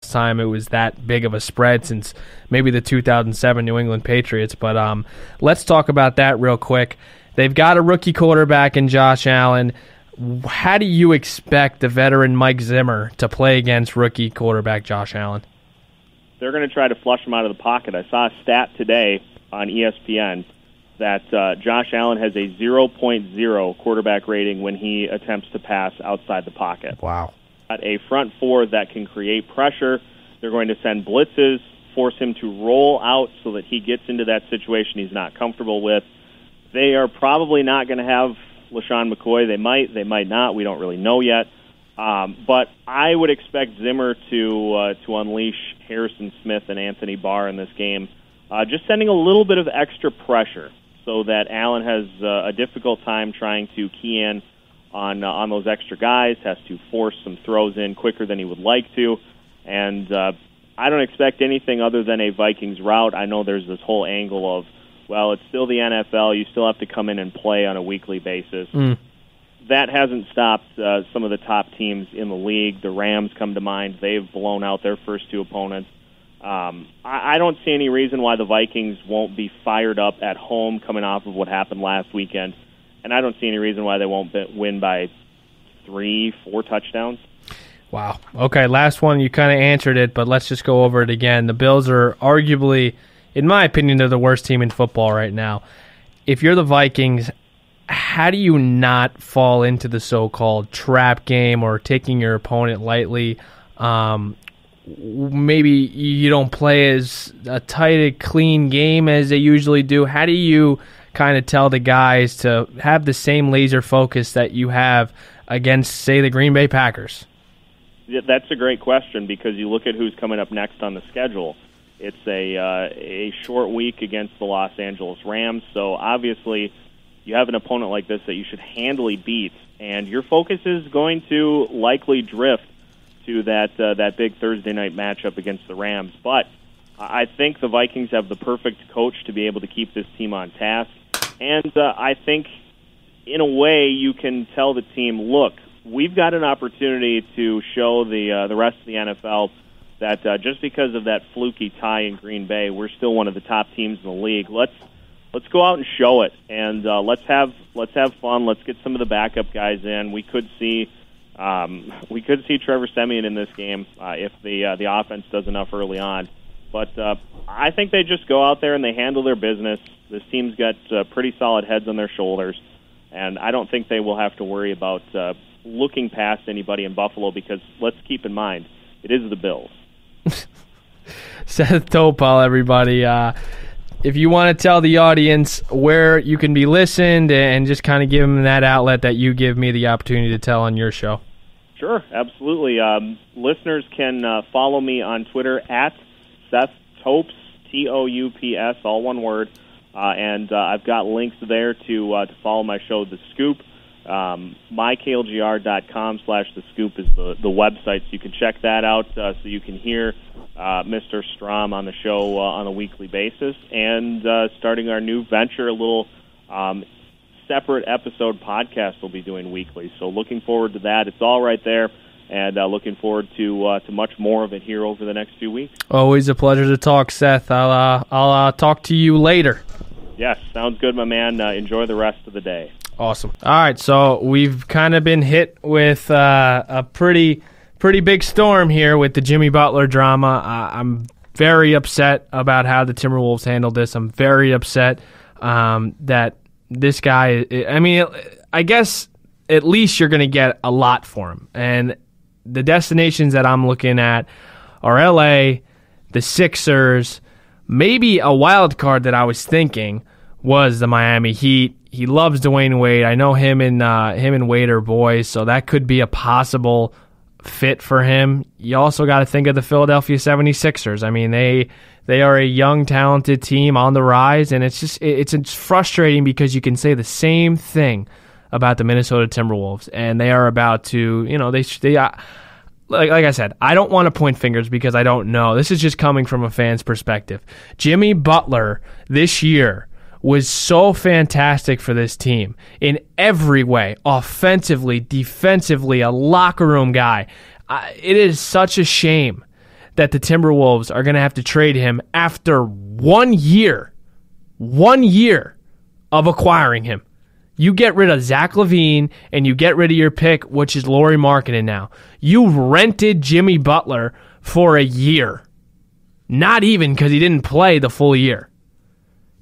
last time it was that big of a spread since maybe the 2007 New England Patriots. But let's talk about that real quick. They've got a rookie quarterback in Josh Allen. How do you expect the veteran Mike Zimmer to play against rookie quarterback Josh Allen? They're going to try to flush him out of the pocket. I saw a stat today on ESPN that Josh Allen has a 0.0 quarterback rating when he attempts to pass outside the pocket. Wow. At a front four that can create pressure, they're going to send blitzes, force him to roll out so that he gets into that situation he's not comfortable with. They are probably not going to have LaShawn McCoy. They might not. We don't really know yet. But I would expect Zimmer to unleash Harrison Smith and Anthony Barr in this game, just sending a little bit of extra pressure so that Allen has a difficult time trying to key in on those extra guys, has to force some throws in quicker than he would like to. And I don't expect anything other than a Vikings route. I know there's this whole angle of, well, it's still the NFL. You still have to come in and play on a weekly basis. That hasn't stopped some of the top teams in the league. The Rams come to mind. They've blown out their first two opponents. I don't see any reason why the Vikings won't be fired up at home coming off of what happened last weekend, and I don't see any reason why they won't win by 3-4 touchdowns. Wow. Okay, last one. You kind of answered it, but let's just go over it again. The Bills are arguably, in my opinion, they're the worst team in football right now. If you're the Vikings, how do you not fall into the so-called trap game or taking your opponent lightly? Maybe you don't play as a tight, clean game as they usually do. How do you kind of tell the guys to have the same laser focus that you have against, say, the Green Bay Packers? Yeah, that's a great question because you look at who's coming up next on the schedule. It's a short week against the Los Angeles Rams, so obviously you have an opponent like this that you should handily beat, and your focus is going to likely drift to that big Thursday night matchup against the Rams. But I think the Vikings have the perfect coach to be able to keep this team on task, and I think in a way you can tell the team, look, we've got an opportunity to show the rest of the NFL that just because of that fluky tie in Green Bay, we're still one of the top teams in the league. Let's go out and show it, and let's have fun. Let's get some of the backup guys in. We could see Trevor Siemian in this game if the offense does enough early on. But I think they just go out there and they handle their business. This team's got pretty solid heads on their shoulders, and I don't think they will have to worry about looking past anybody in Buffalo because let's keep in mind, it is the Bills. Seth Toups, everybody. If you want to tell the audience where you can be listened and just kind of give them that outlet that you give me the opportunity to tell on your show. Sure, absolutely. Listeners can follow me on Twitter at Seth Toups, Toups, all one word. And I've got links there to follow my show, The Scoop. MyKLGR.com/The Scoop is the website, so you can check that out so you can hear Mr. Strom on the show on a weekly basis. And starting our new venture, a little separate episode podcast we'll be doing weekly. So looking forward to that. It's all right there. And looking forward to much more of it here over the next few weeks. Always a pleasure to talk, Seth. I'll talk to you later. Yes, sounds good, my man. Enjoy the rest of the day. Awesome. All right, so we've kind of been hit with a pretty big storm here with the Jimmy Butler drama. I'm very upset about how the Timberwolves handled this. I'm very upset that this guy, I guess at least you're going to get a lot for him. And the destinations that I'm looking at are L.A., the Sixers, maybe a wild card that I was thinking was the Miami Heat. He loves Dwayne Wade. I know him and Wade are boys, so that could be a possible fit for him. You also got to think of the Philadelphia 76ers. I mean, they are a young, talented team on the rise, and it's frustrating because you can say the same thing about the Minnesota Timberwolves, and they are about to, like I said, I don't want to point fingers because I don't know. This is just coming from a fan's perspective. Jimmy Butler this year was so fantastic for this team in every way, offensively, defensively, a locker room guy. It is such a shame that the Timberwolves are going to have to trade him after 1 year. 1 year of acquiring him. You get rid of Zach LaVine and you get rid of your pick, which is Lauri Markkanen now. You rented Jimmy Butler for a year. Not even because he didn't play the full year.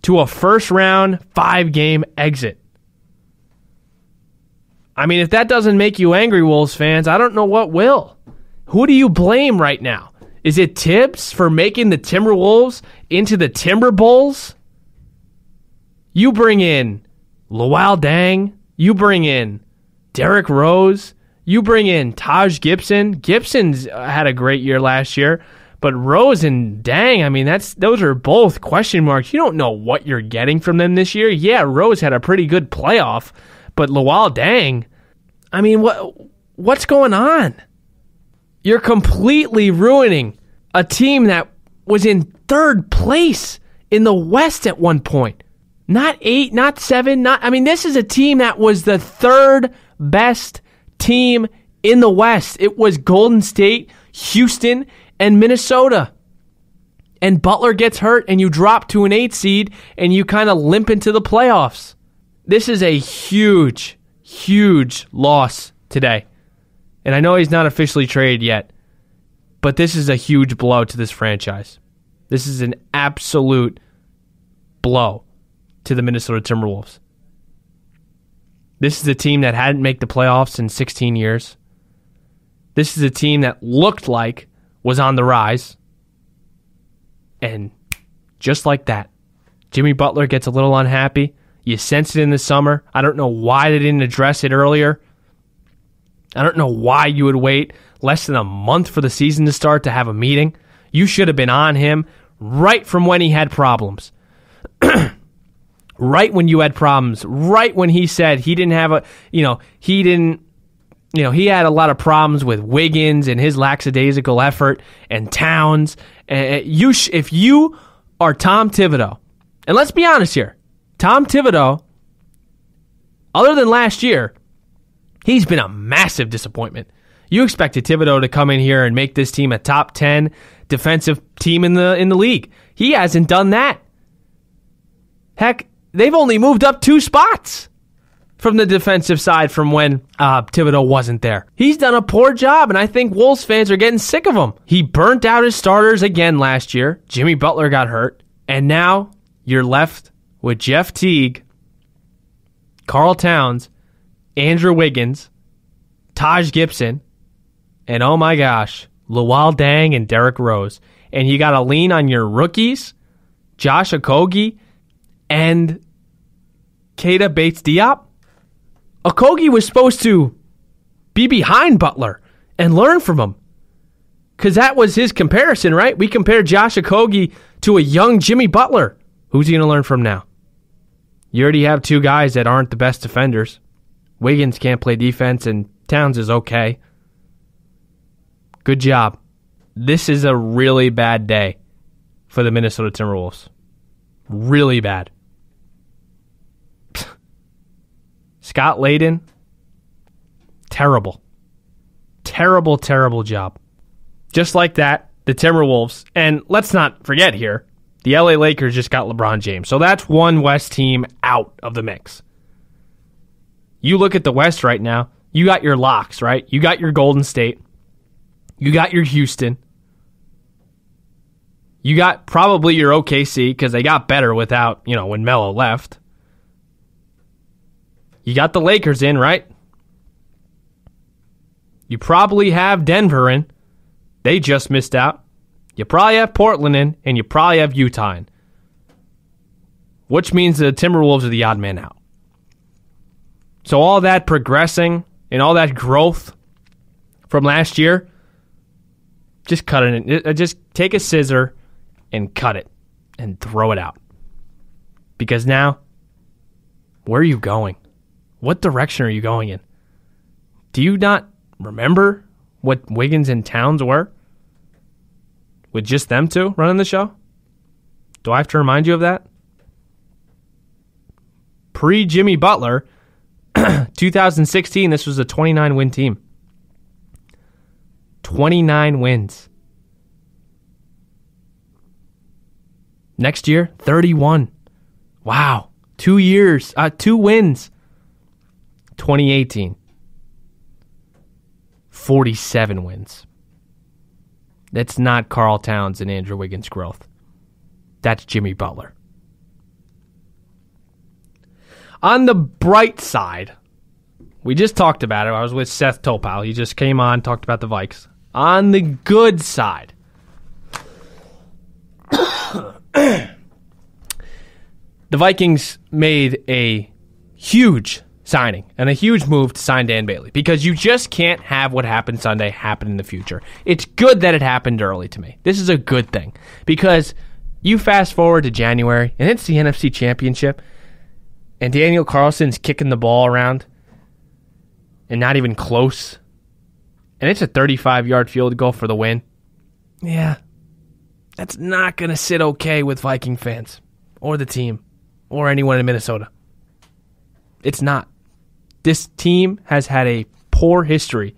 To a first-round, 5-game exit. I mean, if that doesn't make you angry, Wolves fans, I don't know what will. Who do you blame right now? Is it Tibbs for making the Timberwolves into the Timber Bulls? You bring in Luol Deng. You bring in Derrick Rose. You bring in Taj Gibson. Gibson's had a great year last year. But Rose and Deng, I mean, those are both question marks. You don't know what you're getting from them this year. Yeah, Rose had a pretty good playoff. But Luol Deng, I mean, what's going on? You're completely ruining a team that was in third place in the West at one point. Not 8, not 7, this is a team that was the third best team in the West. It was Golden State, Houston, and Minnesota. And Butler gets hurt, and you drop to an 8 seed, and you kind of limp into the playoffs. This is a huge, huge loss today. And I know he's not officially traded yet, but this is a huge blow to this franchise. This is an absolute blow to the Minnesota Timberwolves. This is a team that hadn't made the playoffs in 16 years. This is a team that looked like was on the rise. And just like that, Jimmy Butler gets a little unhappy. You sense it in the summer. I don't know why they didn't address it earlier. I don't know why you would wait less than a month for the season to start to have a meeting. You should have been on him right from when he had problems. Right when you had problems. Right when he said he didn't have he had a lot of problems with Wiggins and his lackadaisical effort and Towns. If you are Tom Thibodeau, and let's be honest here, Tom Thibodeau, other than last year, he's been a massive disappointment. You expected Thibodeau to come in here and make this team a top 10 defensive team in the league. He hasn't done that. Heck, they've only moved up 2 spots from the defensive side from when Thibodeau wasn't there. He's done a poor job, and I think Wolves fans are getting sick of him. He burnt out his starters again last year. Jimmy Butler got hurt, and now you're left with Jeff Teague, Karl Towns, Andrew Wiggins, Taj Gibson, and oh my gosh, Luol Deng and Derrick Rose. And you got to lean on your rookies, Josh Okogie, and Keita Bates-Diop. Okogie was supposed to be behind Butler and learn from him. Because that was his comparison, right? We compared Josh Okogie to a young Jimmy Butler. Who's he going to learn from now? You already have 2 guys that aren't the best defenders. Wiggins can't play defense, and Towns is okay. Good job. This is a really bad day for the Minnesota Timberwolves. Really bad. Scott Layden, terrible. Terrible, terrible job. Just like that, the Timberwolves, and let's not forget here, the LA Lakers just got LeBron James. So that's one West team out of the mix. You look at the West right now, you got your locks, right? You got your Golden State. You got your Houston. You got probably your OKC because they got better without, when Melo left. You got the Lakers in, right? You probably have Denver in. They just missed out. You probably have Portland in, and you probably have Utah in. Which means the Timberwolves are the odd man out. So all that progressing and all that growth from last year, just cut it. Just take a scissor and cut it and throw it out. Because now, where are you going? What direction are you going in? Do you not remember what Wiggins and Towns were? With just them 2 running the show? Do I have to remind you of that? Pre-Jimmy Butler, 2016, this was a 29-win team. 29 wins. Next year, 31. Wow. 2 years. 2 wins. 2018. 47 wins. That's not Karl Towns and Andrew Wiggins' growth. That's Jimmy Butler. On the bright side, we just talked about it. I was with Seth Toups. He just came on, talked about the Vikes. On the good side, the Vikings made a huge signing and a huge move to sign Dan Bailey, because you just can't have what happened Sunday happen in the future. It's good that it happened early to me. This is a good thing, because you fast forward to January and it's the NFC Championship and Daniel Carlson's kicking the ball around and not even close, and it's a 35-yard field goal for the win. Yeah, that's not going to sit okay with Viking fans or the team or anyone in Minnesota. It's not. This team has had a poor history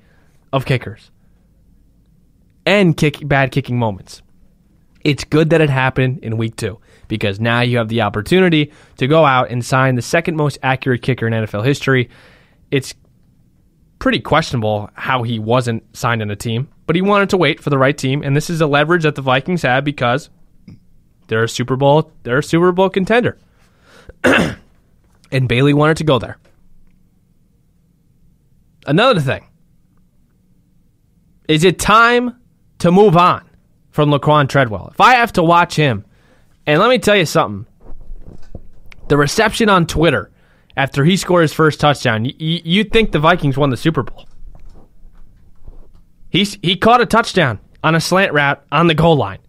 of kickers and bad kicking moments. It's good that it happened in week 2, because now you have the opportunity to go out and sign the second most accurate kicker in NFL history. It's pretty questionable how he wasn't signed on a team, but he wanted to wait for the right team, and this is a leverage that the Vikings have because they're a Super Bowl contender. And Bailey wanted to go there. Another thing. Is it time to move on from Laquan Treadwell? If I have to watch him, and let me tell you something, the reception on Twitter after he scored his first touchdown, you'd think the Vikings won the Super Bowl. He caught a touchdown on a slant route on the goal line.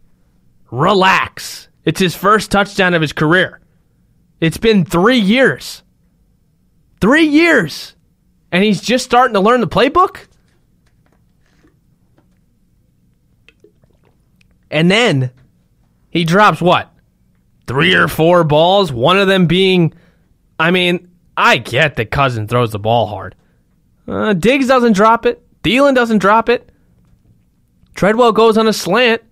Relax. It's his first touchdown of his career. It's been 3 years. 3 years. And he's just starting to learn the playbook? And then he drops what? 3 or 4 balls, one of them being, I get that Cousins throws the ball hard. Diggs doesn't drop it. Thielen doesn't drop it. Treadwell goes on a slant,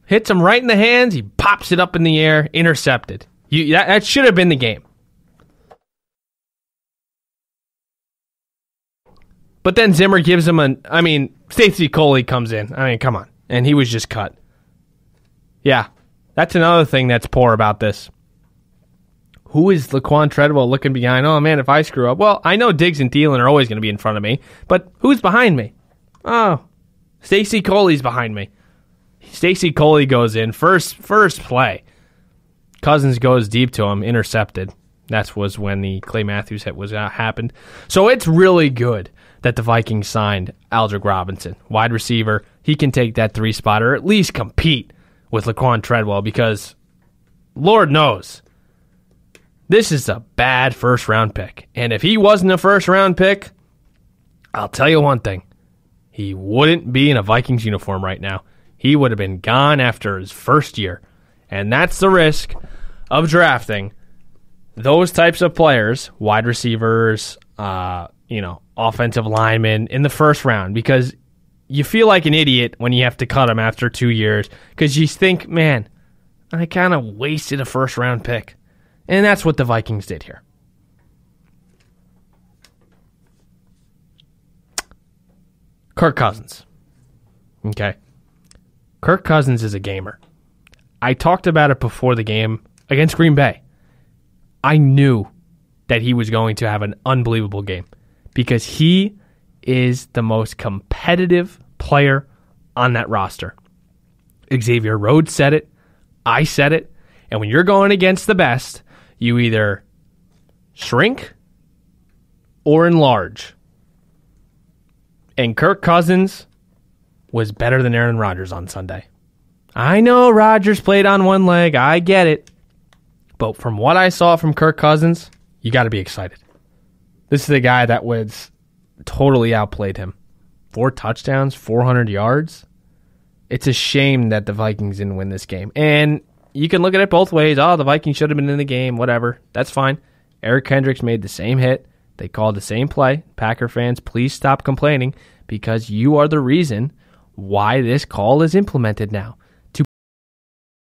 hits him right in the hands. He pops it up in the air, intercepted. That should have been the game. But then Zimmer gives him Stacey Coley comes in. Come on. And he was just cut. Yeah, that's another thing that's poor about this. Who is Laquan Treadwell looking behind? Oh, man, if I screw up. Well, I know Diggs and Thielen are always going to be in front of me, but who's behind me? Oh, Stacey Coley's behind me. Stacey Coley goes in. First play. Cousins goes deep to him, intercepted. That was when the Clay Matthews hit happened. So it's really good that the Vikings signed Aldrick Robinson, wide receiver. He can take that 3 spot or at least compete with Laquan Treadwell, because Lord knows this is a bad first-round pick. And if he wasn't a first-round pick, I'll tell you one thing. He wouldn't be in a Vikings uniform right now. He would have been gone after his first year. And that's the risk of drafting those types of players, wide receivers, offensive linemen in the first round, because you feel like an idiot when you have to cut them after 2 years, because you think, man, I kind of wasted a first-round pick. And that's what the Vikings did here. Kirk Cousins. Okay. Kirk Cousins is a gamer. I talked about it before the game against Green Bay. I knew that he was going to have an unbelievable game, because he is the most competitive player on that roster. Xavier Rhodes said it. I said it. And when you're going against the best, you either shrink or enlarge. And Kirk Cousins was better than Aaron Rodgers on Sunday. I know Rodgers played on one leg. I get it. But from what I saw from Kirk Cousins, you got to be excited. This is a guy that was totally outplayed him. 4 touchdowns, 400 yards. It's a shame that the Vikings didn't win this game. And you can look at it both ways. Oh, the Vikings should have been in the game, whatever. That's fine. Eric Kendricks made the same hit. They called the same play. Packer fans, please stop complaining, because you are the reason why this call is implemented now.